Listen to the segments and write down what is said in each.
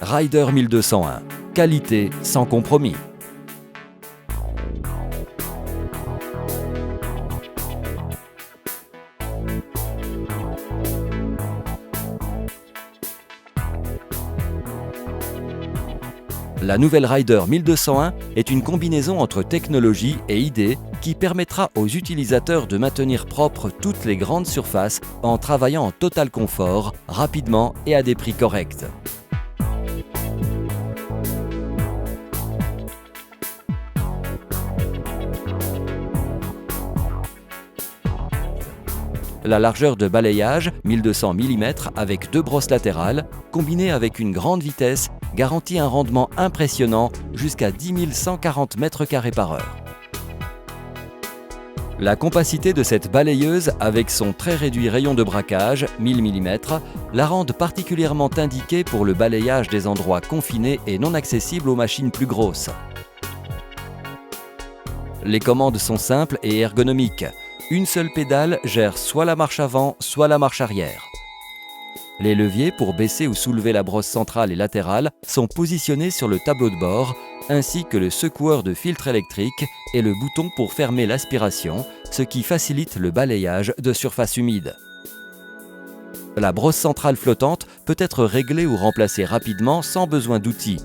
Rider 1201, qualité sans compromis. La nouvelle Rider 1201 est une combinaison entre technologie et idées qui permettra aux utilisateurs de maintenir propres toutes les grandes surfaces en travaillant en total confort, rapidement et à des prix corrects. La largeur de balayage, 1200 mm avec 2 brosses latérales, combinée avec une grande vitesse, garantit un rendement impressionnant jusqu'à 10 140 m² par heure. La compacité de cette balayeuse avec son très réduit rayon de braquage, 1000 mm, la rendent particulièrement indiquée pour le balayage des endroits confinés et non accessibles aux machines plus grosses. Les commandes sont simples et ergonomiques. Une seule pédale gère soit la marche avant, soit la marche arrière. Les leviers pour baisser ou soulever la brosse centrale et latérale sont positionnés sur le tableau de bord, ainsi que le secoueur de filtre électrique et le bouton pour fermer l'aspiration, ce qui facilite le balayage de surfaces humides. La brosse centrale flottante peut être réglée ou remplacée rapidement sans besoin d'outils.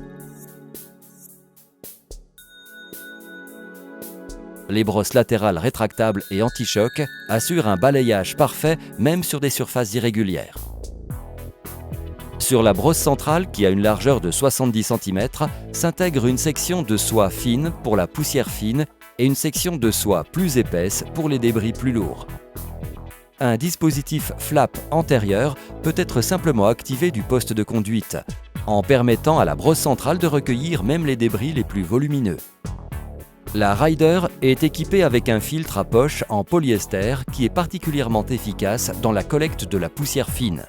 Les brosses latérales rétractables et anti-choc assurent un balayage parfait même sur des surfaces irrégulières. Sur la brosse centrale, qui a une largeur de 70 cm, s'intègre une section de soie fine pour la poussière fine et une section de soie plus épaisse pour les débris plus lourds. Un dispositif flap antérieur peut être simplement activé du poste de conduite, en permettant à la brosse centrale de recueillir même les débris les plus volumineux. La Rider est équipée avec un filtre à poche en polyester qui est particulièrement efficace dans la collecte de la poussière fine.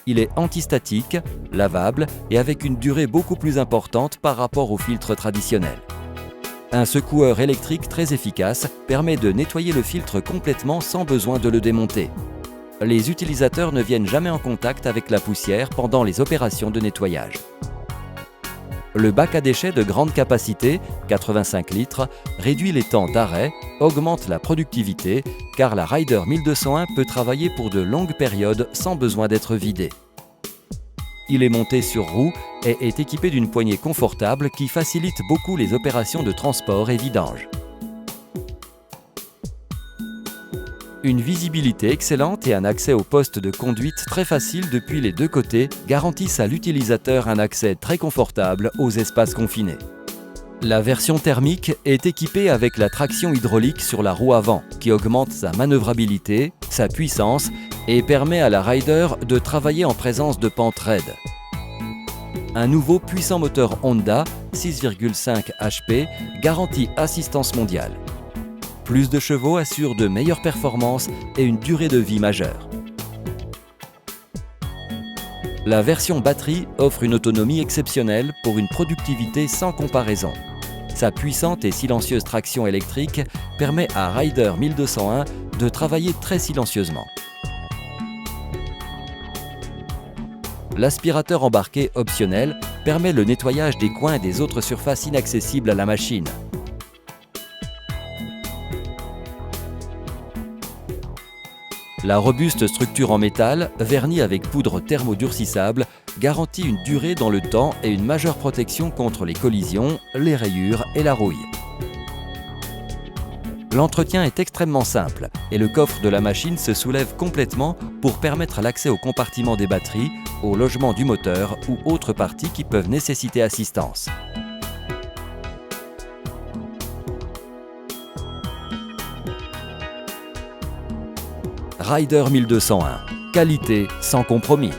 Il est antistatique, lavable et avec une durée beaucoup plus importante par rapport au filtre traditionnel. Un secoueur électrique très efficace permet de nettoyer le filtre complètement sans besoin de le démonter. Les utilisateurs ne viennent jamais en contact avec la poussière pendant les opérations de nettoyage. Le bac à déchets de grande capacité, 85 litres, réduit les temps d'arrêt, augmente la productivité, car la Rider 1201 peut travailler pour de longues périodes sans besoin d'être vidé. Il est monté sur roue et est équipé d'une poignée confortable qui facilite beaucoup les opérations de transport et vidange. Une visibilité excellente et un accès au poste de conduite très facile depuis les deux côtés garantissent à l'utilisateur un accès très confortable aux espaces confinés. La version thermique est équipée avec la traction hydraulique sur la roue avant, qui augmente sa manœuvrabilité, sa puissance et permet à la Rider de travailler en présence de pentes raides. Un nouveau puissant moteur Honda, 6,5 HP, garantit assistance mondiale. Plus de chevaux assurent de meilleures performances et une durée de vie majeure. La version batterie offre une autonomie exceptionnelle pour une productivité sans comparaison. Sa puissante et silencieuse traction électrique permet à Rider 1201 de travailler très silencieusement. L'aspirateur embarqué optionnel permet le nettoyage des coins et des autres surfaces inaccessibles à la machine. La robuste structure en métal, vernie avec poudre thermodurcissable, garantit une durée dans le temps et une majeure protection contre les collisions, les rayures et la rouille. L'entretien est extrêmement simple et le coffre de la machine se soulève complètement pour permettre l'accès au compartiment des batteries, au logement du moteur ou autres parties qui peuvent nécessiter assistance. Rider 1201, qualité sans compromis.